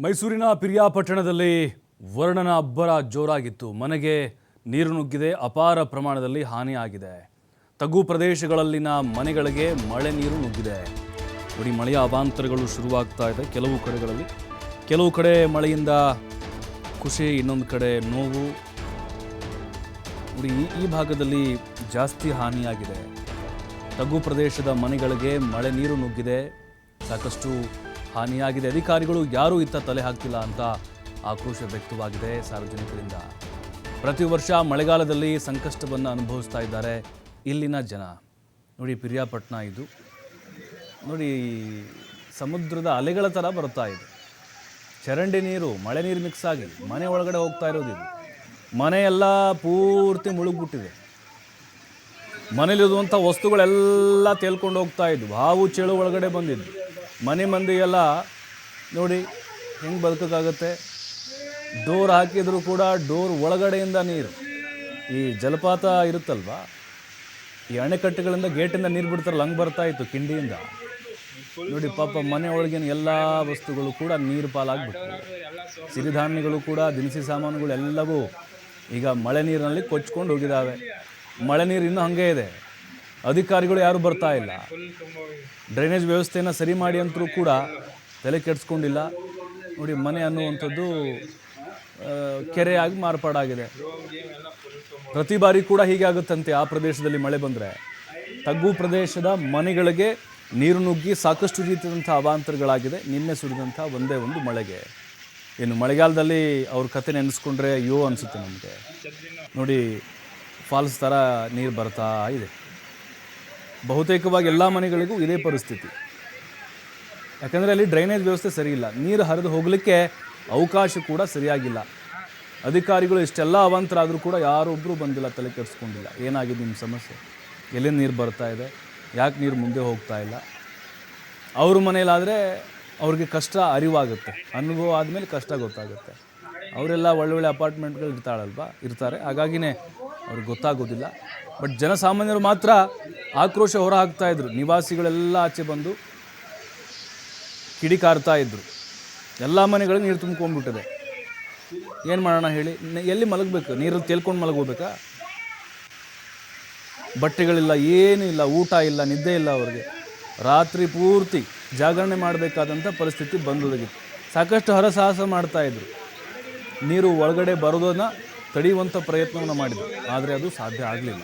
ಮೈಸೂರಿನ ಪಿರಿಯಾಪಟ್ಟಣದಲ್ಲಿ ವರ್ಣನ ಅಬ್ಬರ ಜೋರಾಗಿತ್ತು. ಮನೆಗೆ ನೀರು ನುಗ್ಗಿದೆ, ಅಪಾರ ಪ್ರಮಾಣದಲ್ಲಿ ಹಾನಿಯಾಗಿದೆ. ತಗ್ಗು ಪ್ರದೇಶಗಳಲ್ಲಿನ ಮನೆಗಳಿಗೆ ಮಳೆ ನೀರು ನುಗ್ಗಿದೆ. ನೋಡಿ, ಮಳೆಯ ಅವಾಂತರಗಳು ಶುರುವಾಗ್ತಾ ಇದೆ ಕೆಲವು ಕಡೆಗಳಲ್ಲಿ. ಕೆಲವು ಕಡೆ ಮಳೆಯಿಂದ ಖುಷಿ, ಇನ್ನೊಂದು ಕಡೆ ನೋವು. ನೋಡಿ, ಈ ಭಾಗದಲ್ಲಿ ಜಾಸ್ತಿ ಹಾನಿಯಾಗಿದೆ. ತಗ್ಗು ಪ್ರದೇಶದ ಮನೆಗಳಿಗೆ ಮಳೆ ನೀರು ನುಗ್ಗಿದೆ, ಸಾಕಷ್ಟು ಹಾನಿಯಾಗಿದೆ. ಅಧಿಕಾರಿಗಳು ಯಾರೂ ಇತ್ತ ತಲೆ ಹಾಕ್ತಿಲ್ಲ ಅಂತ ಆಕ್ರೋಶ ವ್ಯಕ್ತವಾಗಿದೆ ಸಾರ್ವಜನಿಕರಿಂದ. ಪ್ರತಿ ವರ್ಷ ಮಳೆಗಾಲದಲ್ಲಿ ಸಂಕಷ್ಟವನ್ನು ಅನುಭವಿಸ್ತಾ ಇದ್ದಾರೆ ಇಲ್ಲಿನ ಜನ. ನೋಡಿ, ಪಿರಿಯಾಪಟ್ಟಣ ಇದು. ನೋಡಿ, ಸಮುದ್ರದ ಅಲೆಗಳ ಥರ ಬರ್ತಾ ಇದೆ. ಚರಂಡಿ ನೀರು, ಮಳೆ ನೀರು ಮಿಕ್ಸ್ ಆಗಿ ಮನೆ ಒಳಗಡೆ ಹೋಗ್ತಾ ಇರೋದು ಇದು. ಮನೆಯೆಲ್ಲ ಪೂರ್ತಿ ಮುಳುಗ್ಬಿಟ್ಟಿದೆ. ಮನೇಲಿರುವಂಥ ವಸ್ತುಗಳೆಲ್ಲ ತೇಲ್ಕೊಂಡು ಹೋಗ್ತಾ ಇದ್ವು. ಹಾವು ಚೇಳು ಒಳಗಡೆ ಬಂದಿದ್ದು. ಮನೆ ಮಂದಿ ಎಲ್ಲ ನೋಡಿ ಹೆಂಗೆ ಬದುಕೋಕ್ಕಾಗತ್ತೆ. ಡೋರ್ ಹಾಕಿದರೂ ಕೂಡ ಡೋರ್ ಒಳಗಡೆಯಿಂದ ನೀರು. ಈ ಜಲಪಾತ ಇರುತ್ತಲ್ವ, ಈ ಅಣೆಕಟ್ಟೆಗಳಿಂದ ಗೇಟಿಂದ ನೀರು ಬಿಡ್ತಾರಲ್ಲ, ಹಂಗೆ ಬರ್ತಾ ಇತ್ತು ಕಿಂಡಿಯಿಂದ. ನೋಡಿ ಪಾಪ, ಮನೆ ಒಳಗಿನ ಎಲ್ಲ ವಸ್ತುಗಳು ಕೂಡ ನೀರು ಪಾಲಾಗ್ಬಿಟ್ಟು, ಸಿರಿಧಾನ್ಯಗಳು ಕೂಡ, ದಿನಸಿ ಸಾಮಾನುಗಳು ಎಲ್ಲವೂ ಈಗ ಮಳೆ ನೀರಿನಲ್ಲಿ ಕೊಚ್ಕೊಂಡು ಹೋಗಿದ್ದಾವೆ. ಮಳೆ ನೀರು ಇನ್ನೂ ಹಾಗೇ ಇದೆ. ಅಧಿಕಾರಿಗಳು ಯಾರೂ ಬರ್ತಾ ಇಲ್ಲ. ಡ್ರೈನೇಜ್ ವ್ಯವಸ್ಥೆಯನ್ನು ಸರಿ ಮಾಡಿ ಅಂತರೂ ಕೂಡ ತಲೆ ಕೆಡಿಸ್ಕೊಂಡಿಲ್ಲ. ನೋಡಿ, ಮನೆ ಅನ್ನುವಂಥದ್ದು ಕೆರೆಯಾಗಿ ಮಾರ್ಪಾಡಾಗಿದೆ. ಪ್ರತಿ ಬಾರಿ ಕೂಡ ಹೀಗೆ ಆಗುತ್ತಂತೆ. ಆ ಪ್ರದೇಶದಲ್ಲಿ ಮಳೆ ಬಂದರೆ ತಗ್ಗು ಪ್ರದೇಶದ ಮನೆಗಳಿಗೆ ನೀರು ನುಗ್ಗಿ ಸಾಕಷ್ಟು ರೀತಿಯಾದಂಥ ಅವಾಂತರಗಳಾಗಿದೆ. ನಿನ್ನೆ ಸುರಿದಂಥ ಒಂದೇ ಒಂದು ಮಳೆಗೆ. ಇನ್ನು ಮಳೆಗಾಲದಲ್ಲಿ ಅವ್ರ ಕತೆ ನೆನೆಸ್ಕೊಂಡ್ರೆ ಅಯ್ಯೋ ಅನಿಸುತ್ತೆ ನಮಗೆ. ನೋಡಿ, ಫಾಲ್ಸ್ ಥರ ನೀರು ಬರ್ತಾ ಇದೆ. ಬಹುತೇಕವಾಗಿ ಎಲ್ಲ ಮನೆಗಳಿಗೂ ಇದೇ ಪರಿಸ್ಥಿತಿ. ಯಾಕಂದರೆ ಅಲ್ಲಿ ಡ್ರೈನೇಜ್ ವ್ಯವಸ್ಥೆ ಸರಿ ಇಲ್ಲ. ನೀರು ಹರಿದು ಹೋಗಲಿಕ್ಕೆ ಅವಕಾಶ ಕೂಡ ಸರಿಯಾಗಿಲ್ಲ. ಅಧಿಕಾರಿಗಳು ಇಷ್ಟೆಲ್ಲ ಅವಾಂತರ ಆದರೂ ಕೂಡ ಯಾರೊಬ್ಬರು ಬಂದಿಲ್ಲ, ತಲೆ ಕೆಡಿಸ್ಕೊಂಡಿಲ್ಲ. ಏನಾಗಿದೆ ನಿಮ್ಮ ಸಮಸ್ಯೆ, ಎಲ್ಲಿಂದ ನೀರು ಬರ್ತಾ ಇದೆ, ಯಾಕೆ ನೀರು ಮುಂದೆ ಹೋಗ್ತಾ ಇಲ್ಲ. ಅವ್ರ ಮನೇಲಾದರೆ ಅವ್ರಿಗೆ ಕಷ್ಟ ಅರಿವಾಗುತ್ತೆ. ಅನುಭವ ಆದಮೇಲೆ ಕಷ್ಟ ಗೊತ್ತಾಗುತ್ತೆ. ಅವರೆಲ್ಲ ಒಳ್ಳೊಳ್ಳೆ ಅಪಾರ್ಟ್ಮೆಂಟ್ಗಳು ಇರ್ತಾರೆ, ಹಾಗಾಗಿನೇ ಅವ್ರಿಗೆ ಗೊತ್ತಾಗೋದಿಲ್ಲ. ಬಟ್ ಜನಸಾಮಾನ್ಯರು ಮಾತ್ರ ಆಕ್ರೋಶ ಹೊರ ಹಾಕ್ತಾ ಇದ್ರು. ನಿವಾಸಿಗಳೆಲ್ಲ ಆಚೆ ಬಂದು ಕಿಡಿಕಾರ್ತಾ ಇದ್ರು. ಎಲ್ಲ ಮನೆಗಳಿಗೆ ನೀರು ತುಂಬ್ಕೊಂಡ್ಬಿಟ್ಟಿದೆ. ಏನು ಮಾಡೋಣ ಹೇಳಿ, ಎಲ್ಲಿ ಮಲಗಬೇಕು? ನೀರಲ್ಲಿ ತೇಲ್ಕೊಂಡು ಮಲಗೋಬೇಕಾ? ಬಟ್ಟೆಗಳಿಲ್ಲ, ಏನೂ ಇಲ್ಲ, ಊಟ ಇಲ್ಲ, ನಿದ್ದೆ ಇಲ್ಲ. ಅವ್ರಿಗೆ ರಾತ್ರಿ ಪೂರ್ತಿ ಜಾಗರಣೆ ಮಾಡಬೇಕಾದಂಥ ಪರಿಸ್ಥಿತಿ ಬಂದೊದಗಿತ್ತು. ಸಾಕಷ್ಟು ಹರಸಾಹಸ ಮಾಡ್ತಾಯಿದ್ರು. ನೀರು ಒಳಗಡೆ ಬರೋದನ್ನು ತಡೆಯುವಂಥ ಪ್ರಯತ್ನವನ್ನು ಮಾಡಿದ್ರು, ಆದರೆ ಅದು ಸಾಧ್ಯ ಆಗಲಿಲ್ಲ.